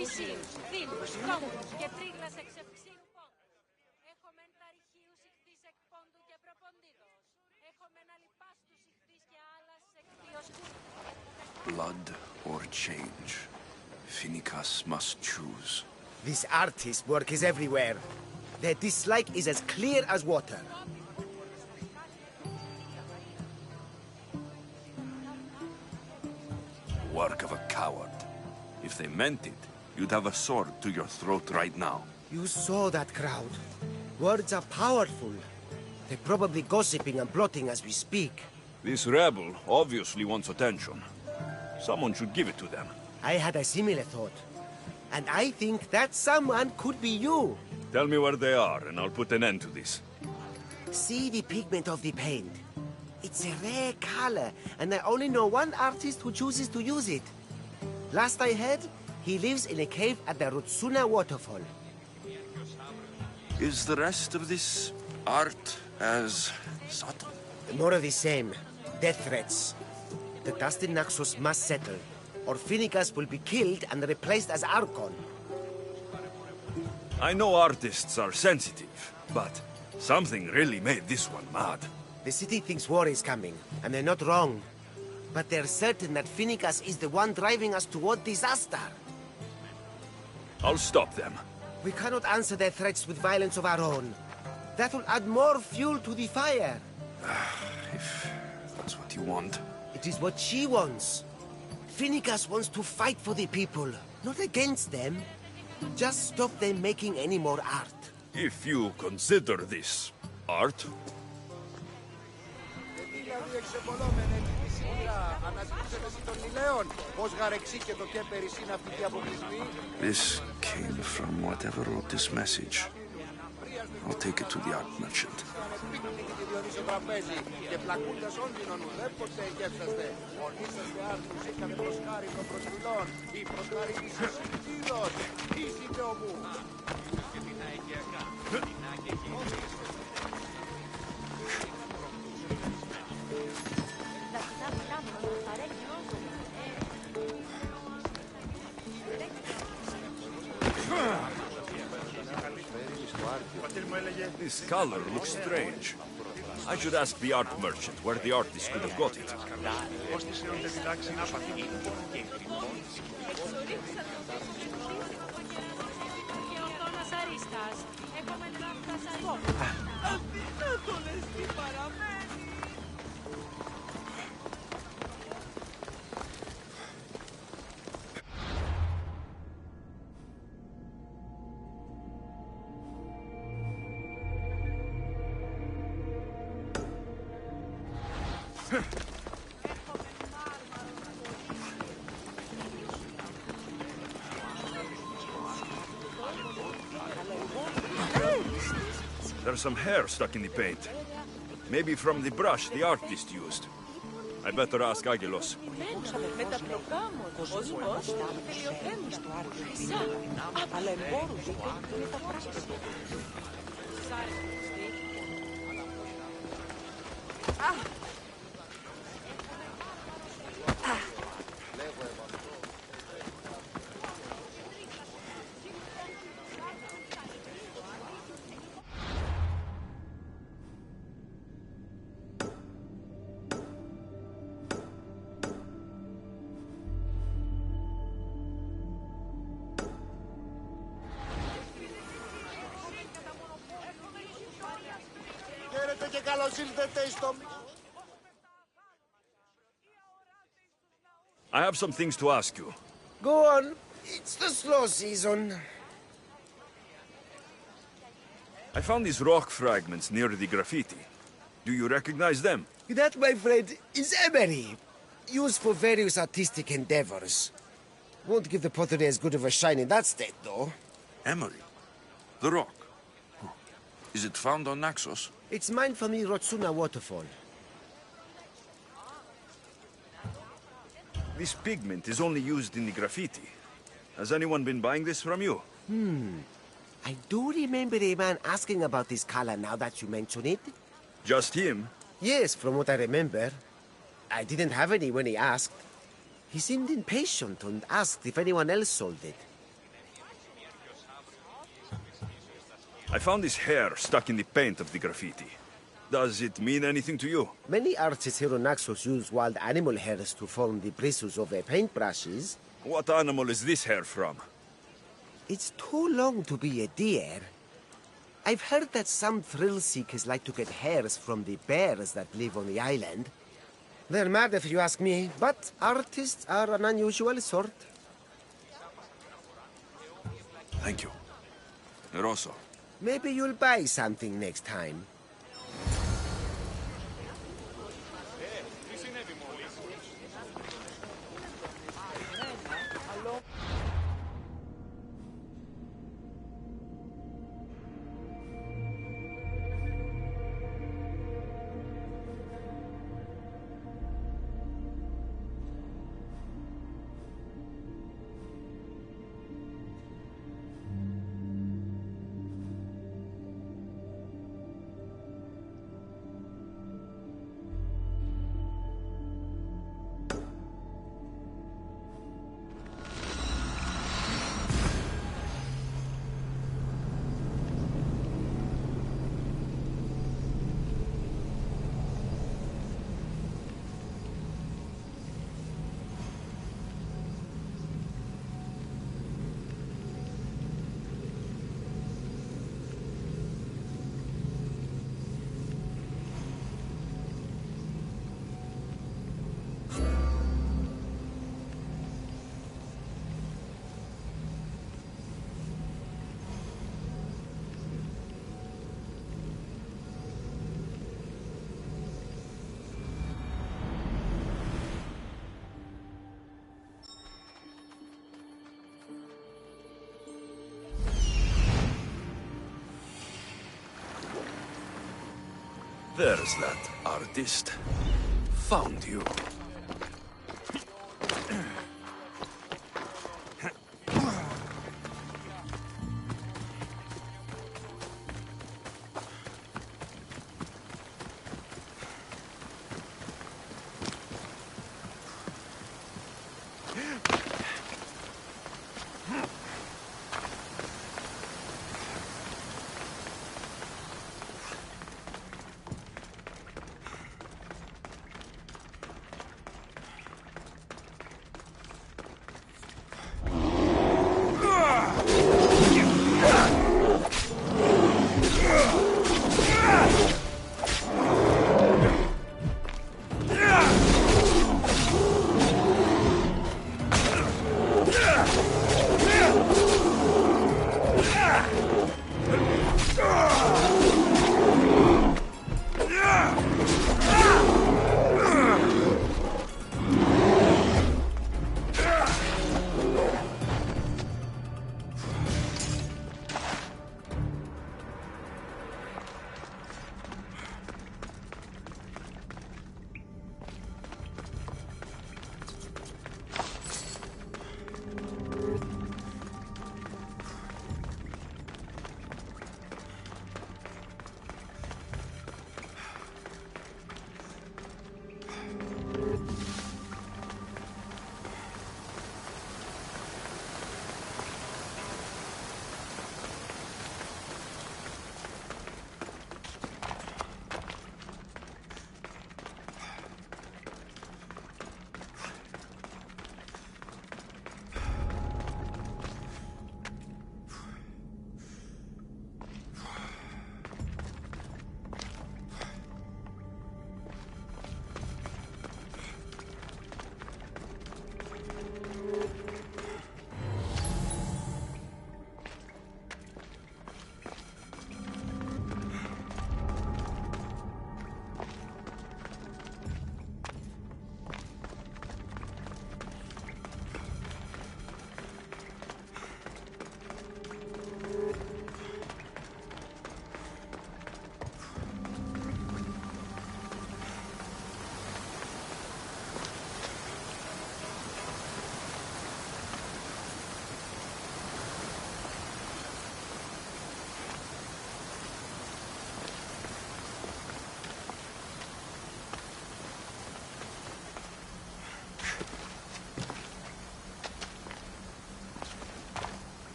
φυσίους, δήλους, κόμβους και τρίγλας εξευξίου πόντου. Έχομεν ταριχίους ηχθείς εκ πόντου και προποντίδος. Έχομεν αλιπάστους ηχθείς και άλλας εκδίος. Blood or change. Phoenicus must choose. This artist's work is everywhere. Their dislike is as clear as water. Work of a coward. If they meant it, you'd have a sword to your throat right now. You saw that crowd. Words are powerful. They're probably gossiping and plotting as we speak. This rebel obviously wants attention. Someone should give it to them. I had a similar thought. And I think that someone could be you. Tell me where they are, and I'll put an end to this. See the pigment of the paint. It's a rare color, and I only know one artist who chooses to use it. Last I heard, he lives in a cave at the Rutsuna waterfall. Is the rest of this art as subtle? More of the same. Death threats. The dust in Naxos must settle, or Phoenicus will be killed and replaced as Archon. I know artists are sensitive, but something really made this one mad. The city thinks war is coming, and they're not wrong. But they're certain that Phoenicus is the one driving us toward disaster. I'll stop them. We cannot answer their threats with violence of our own. That will add more fuel to the fire. If that's what you want. It is what she wants. Phoenicus wants to fight for the people, not against them. Just stop them making any more art. If you consider this art... This came from whatever wrote this message. I'll take it to the art merchant. This color looks strange. I should ask the art merchant where the artist could have got it. There's some hair stuck in the paint. Maybe from the brush the artist used. I better ask Agelos. I have some things to ask you. Go on. It's the slow season. I found these rock fragments near the graffiti. Do you recognize them? That, my friend, is emery. Used for various artistic endeavors. Won't give the pottery as good of a shine in that state, though. Emery? The rock? Is it found on Naxos? It's mined from the Rotsuna waterfall. This pigment is only used in the graffiti. Has anyone been buying this from you? I do remember a man asking about this color now that you mention it. Just him? Yes, from what I remember. I didn't have any when he asked. He seemed impatient and asked if anyone else sold it. I found this hair stuck in the paint of the graffiti. Does it mean anything to you? Many artists here on Naxos use wild animal hairs to form the bristles of their paintbrushes. What animal is this hair from? It's too long to be a deer. I've heard that some thrill seekers like to get hairs from the bears that live on the island. They're mad if you ask me, but artists are an unusual sort. Thank you. Rosso. Maybe you'll buy something next time. There's that artist. Found you.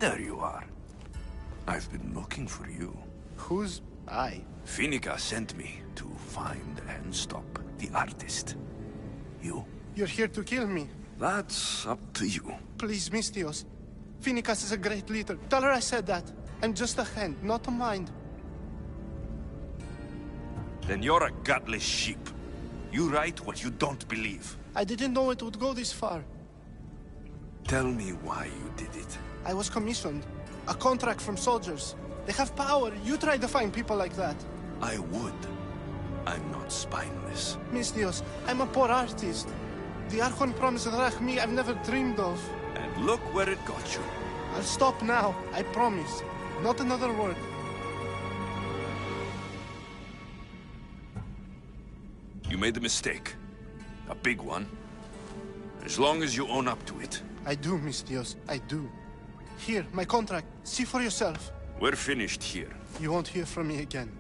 There you are. I've been looking for you. Who's I? Finica sent me to find and stop the artist. You? You're here to kill me. That's up to you. Please, Misthios. Finicas is a great leader. Tell her I said that. I'm just a hand, not a mind. Then you're a gutless sheep. You write what you don't believe. I didn't know it would go this far. Tell me why you did it. I was commissioned. A contract from soldiers. They have power. You try to find people like that. I would. I'm not spineless. Misthios, I'm a poor artist. The Archon promised Rachmi I've never dreamed of. And look where it got you. I'll stop now, I promise. Not another word. You made a mistake. A big one. As long as you own up to it. I do, Misthios, I do. Here, my contract. See for yourself. We're finished here. You won't hear from me again.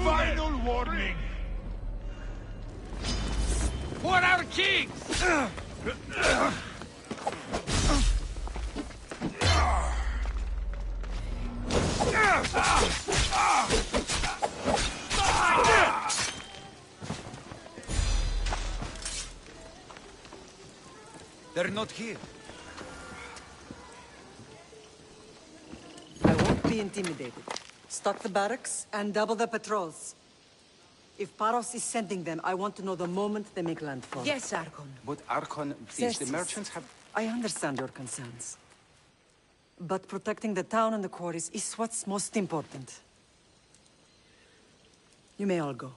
Final warning! For our king! They're not here. I won't be intimidated. Stock the barracks and double the patrols. If Paros is sending them, I want to know the moment they make landfall. Yes, Archon. But Archon, please, the Xerxes, merchants have... I understand your concerns. But protecting the town and the quarries is what's most important. You may all go.